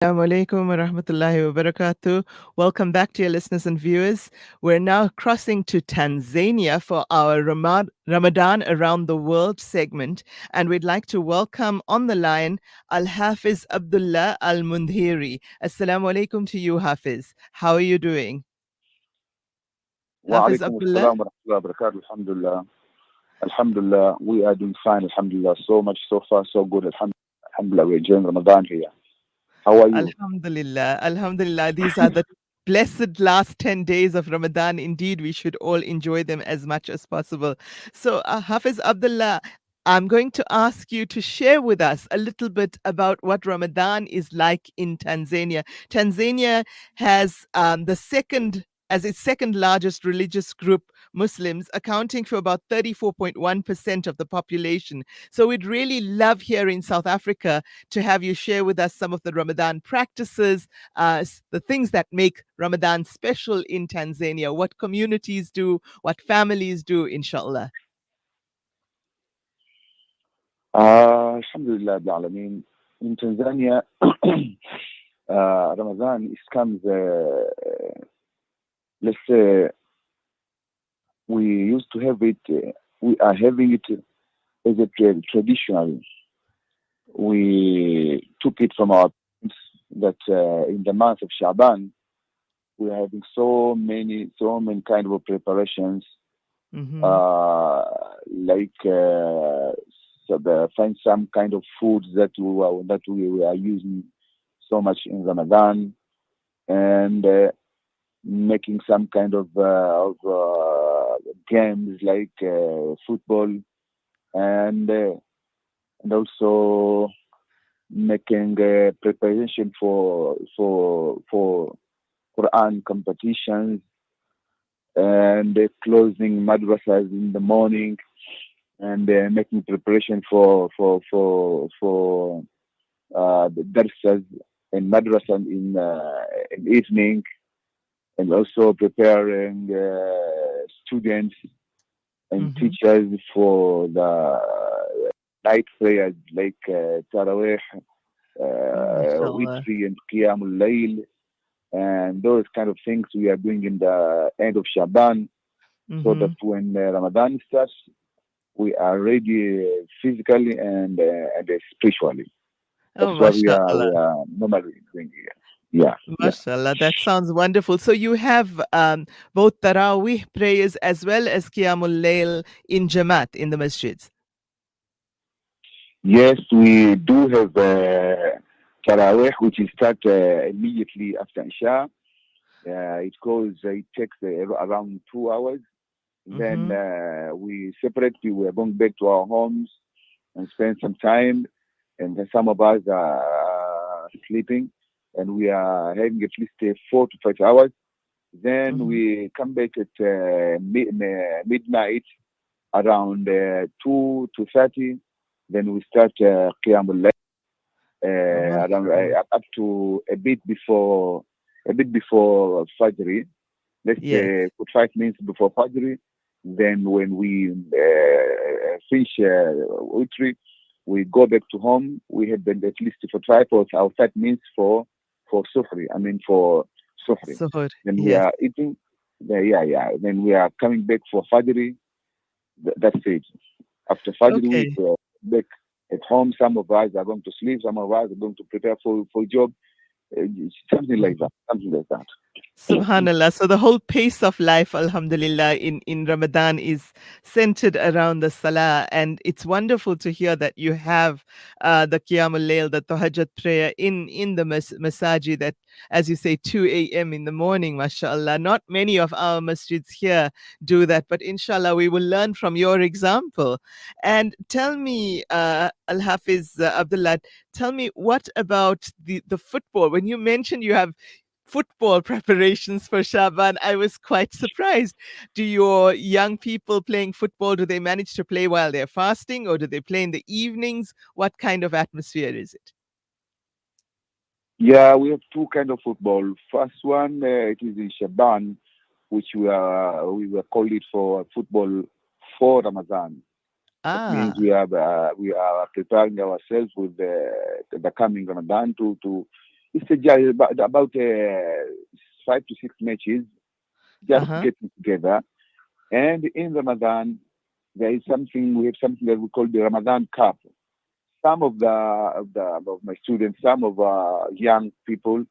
Assalamu alaikum wa rahmatullahi wa barakatuh. Welcome back to your listeners and viewers. We're now crossing to Tanzania for our Ramadan Around the World segment, and we'd like to welcome on the line Al-Hafiz Abdulla Al-Mundhiri. Assalamu alaikum to you, Hafiz. How are you doing? Hafiz وعليكم Abdullah? السلام ورحمة الله وبركاته. الحمد لله. Alhamdulillah, we are doing fine. Alhamdulillah, so much so far, so good. Alhamdulillah, we're enjoying Ramadan here. How are you? Alhamdulillah, Alhamdulillah. These are the blessed last 10 days of Ramadan. Indeed, we should all enjoy them as much as possible. So, Hafiz Abdullah, I'm going to ask you to share with us a little bit about what Ramadan is like in Tanzania. Tanzania has the second, as its second largest religious group, Muslims, accounting for about 34.1% of the population. So we'd really love here in South Africa to have you share with us some of the Ramadan practices, the things that make Ramadan special in Tanzania, what communities do, what families do, inshallah. Alhamdulillah, Rabbil Alameen. In Tanzania, Ramadan is comes, let's say, we used to have it, we are having it as a traditional. We took it from our parents that in the month of Shaban, we are having so many kind of preparations, Mm-hmm. uh, like find some kind of foods that we are using so much in Ramadan, and making some kind of games like football, and uh, and also making preparation for Quran competitions, and closing madrasas in the morning, and making preparation for the darsas in madrasa in evening, and also preparing students and Mm-hmm. teachers for the night prayers like Tarawih, MashaAllah. Witri, and Qiyamul Layl, and those kind of things we are doing in the end of Shaban, so that Mm-hmm. when Ramadan starts, we are ready physically and spiritually. That's Oh, what mashallah. we are normally doing here. Yeah, yeah. Mashallah, that sounds wonderful. So you have both Taraweeh prayers as well as Qiyamul Layl in Jamaat in the masjids. Yes, we do have Tarawih, which is start immediately after Isha. It takes around 2 hours. Then Mm-hmm. we separate. We are going back to our homes and spend some time. And then some of us are sleeping, and we are having at least 4 to 5 hours. Then Mm-hmm. we come back at midnight, around 2 to 30. Then we start Qiyamul Oh, around mashallah. up to a bit before Fajr. Let's Yes. say 5 minutes before Fajr. Then when we finish Utri, we go back to home. We had been at least for 5 minutes for Sufri. I mean for Sufri. Suhoor. Then we Yes. are eating. Yeah. Then we are coming back for Fajr. That's it. After Fajr, we Okay. back at home. Some of us are going to sleep. Some of us are going to prepare for job. Something like Mhm. that. Something like that. Subhanallah. So the whole pace of life, alhamdulillah, in Ramadan is centered around the salah. And it's wonderful to hear that you have the Qiyamul Layl, the Tahajjud prayer in the masajid at, as you say, 2 a.m. in the morning, mashallah. Not many of our masjids here do that, but inshallah, we will learn from your example. And tell me, Al-Hafiz Abdullah, tell me, what about the football? When you mentioned you have football preparations for Shaban, I was quite surprised. Do your young people playing football, do they manage to play while they're fasting, or do they play in the evenings? What kind of atmosphere is it? Yeah, we have two kind of football. First one, it is in Shaban, which we were called it for football for Ramadan. That means Ah. we are preparing ourselves with the coming Ramadan to It's about 5 to 6 matches, just Uh-huh. getting together. And in Ramadan, there is something, we have something that we call the Ramadan Cup. Some of my students, some of young people,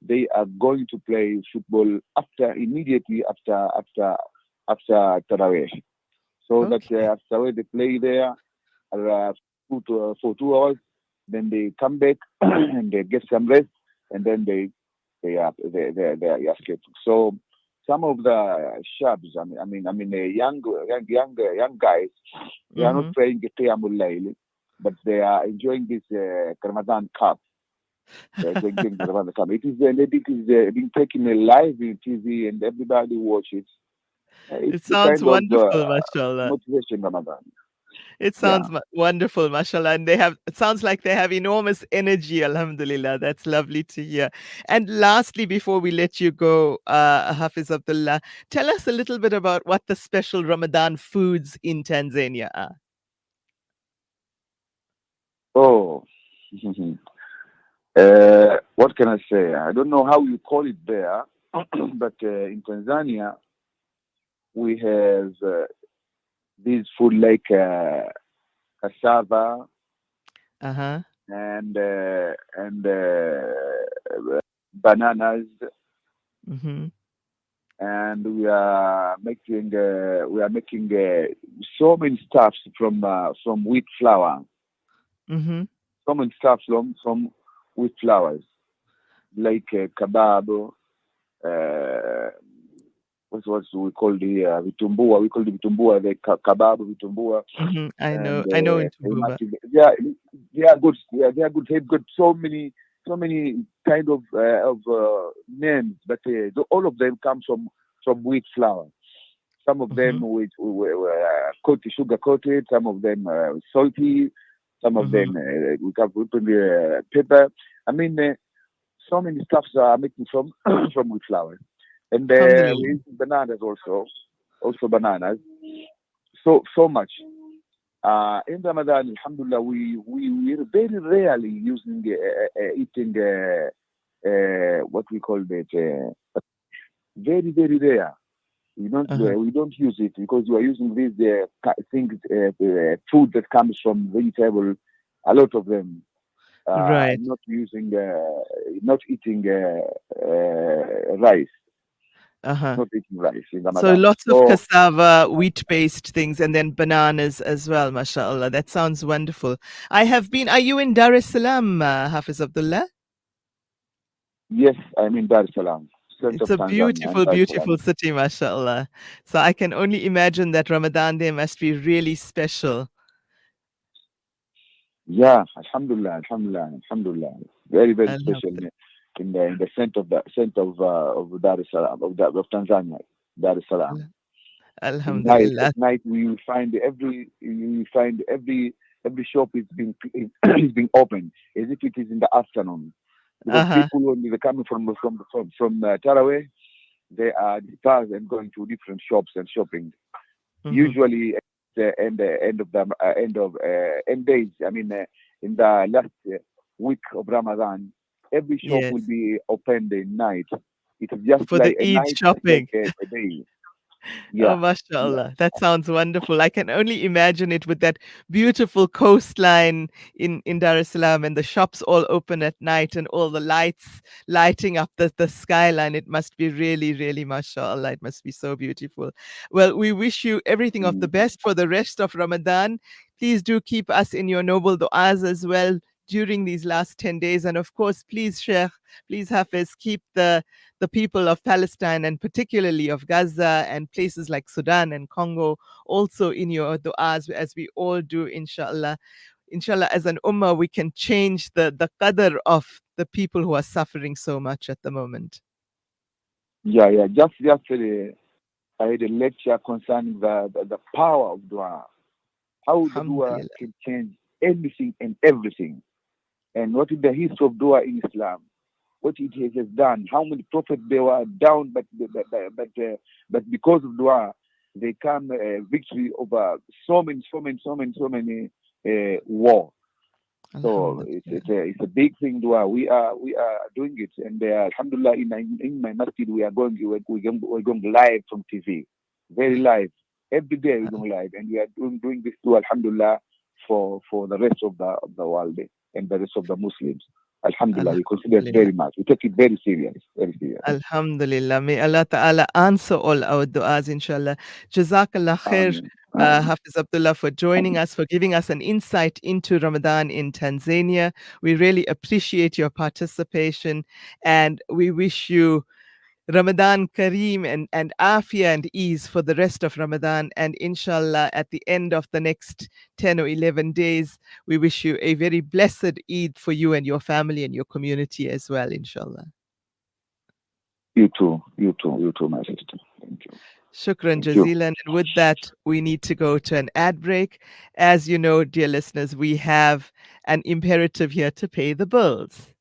they are going to play football immediately after Tarawih. So that Okay. after they play there for 2 hours, then they come back and they get some rest, and then they are escaping. So some of the shabs, the young guys, they are not Mm-hmm. playing Qiyamul Layl, but they are enjoying this Ramadan Cup. They're enjoying the Ramadan Cup. It is being taken live in TV, and everybody watches. It's It the sounds kind of wonderful, mashallah. motivation Ramadan. It Yeah. sounds wonderful, mashallah. And it sounds like they have enormous energy, alhamdulillah. That's lovely to hear. And lastly, before we let you go, Hafiz Abdullah, tell us a little bit about what the special Ramadan foods in Tanzania are. Oh. What can I say? I don't know how you call it there, but in Tanzania we have these food like cassava Uh-huh. and bananas, Mm-hmm. and we are making so many stuffs from wheat flour, Mm-hmm. so many stuffs from wheat flours like kebab. Uh, what we call the vitumbua. We call the vitumbua the kebab vitumbua, Mm-hmm. and I know in we must Tumbuba. they are good. They are good. They've got so many kind of names, but all of them come from wheat flour. Some of them Mm-hmm. sugar coated. Some of them salty. Some of Mm-hmm. them we put pepper. I mean, so many stuffs are making from from wheat flour, and we Alhamdulillah. use bananas also bananas. So much. In Ramadan, Alhamdulillah, we very rarely using eating what we call it very rare. Uh-huh. We don't use it because we are using these things food that comes from vegetable. A lot of them Right. not eating rice, Uh-huh. not eating rice in So Ramadan. lots of So cassava, wheat-based things, and then bananas as well, mashallah. That sounds wonderful. Are you in Dar es Salaam, Hafiz Abdullah? yes, I'm in Dar es Salaam, center It's of a Tanzania, and beautiful, Dar es Salaam. beautiful city, mashallah. So I can only imagine that Ramadan there must be really special. Yeah, Alhamdulillah. Very, very special Alhamdulillah. in the center of Dar es Salaam of Tanzania, Dar es Salaam. Alhamdulillah. At night every shop is being is being opened as if it is in the afternoon, because Uh-huh. people when they're coming from Taraweh, they are dispersed and going to different shops and shopping. Hmm. Usually at the end days. I mean, in the last week of Ramadan, every shop Yes. will be opened at night. It is just For the like a Eid night, just like shopping. a day. Oh, Yeah, yeah, mashallah. That sounds wonderful. I can only imagine it with that beautiful coastline in Dar es Salaam and the shops all open at night and all the lights lighting up the skyline. It must be really, really, mashallah. It must be so beautiful. Well, we wish you everything of the mm, best for the rest of Ramadan. Please do keep us in your noble du'as as well during these last 10 days. And of course, please, Sheikh, please, Hafiz, keep the people of Palestine and particularly of Gaza and places like Sudan and Congo also in your du'as as we all do, inshallah. Inshallah, as an ummah, we can change the qadr of the people who are suffering so much at the moment. yeah. Just yesterday, I had a lecture concerning the power of dua, how the dua Alhamdulillah. can change anything and everything, and what is the history of dua in Islam, what it has done, how many prophets they were down, but because of dua, they come victory over so many war. So Alhamdulillah. it's a big thing. Dua. We are doing it, and Alhamdulillah, in my masjid we are going we're going live from TV, very live every day we're going live, and we are doing this too. Alhamdulillah, for the rest of the world and the rest of the Muslims. Alhamdulillah, we consider it Alhamdulillah. very much. We take it very serious, very serious. Alhamdulillah. May Allah Ta'ala answer all our du'as, inshallah. Jazakallah khair, Amen. Amen. Hafiz Abdullah, for joining us, for giving us an insight into Ramadan in Tanzania. We really appreciate your participation, and we wish you Ramadan Kareem and Afia and ease for the rest of Ramadan. And inshallah, at the end of the next 10 or 11 days, we wish you a very blessed Eid for you and your family and your community as well, inshallah. You too. You too. You too, my sister. Thank you. Shukran Thank you. jazilan. And with that, we need to go to an ad break. As you know, dear listeners, we have an imperative here to pay the bills.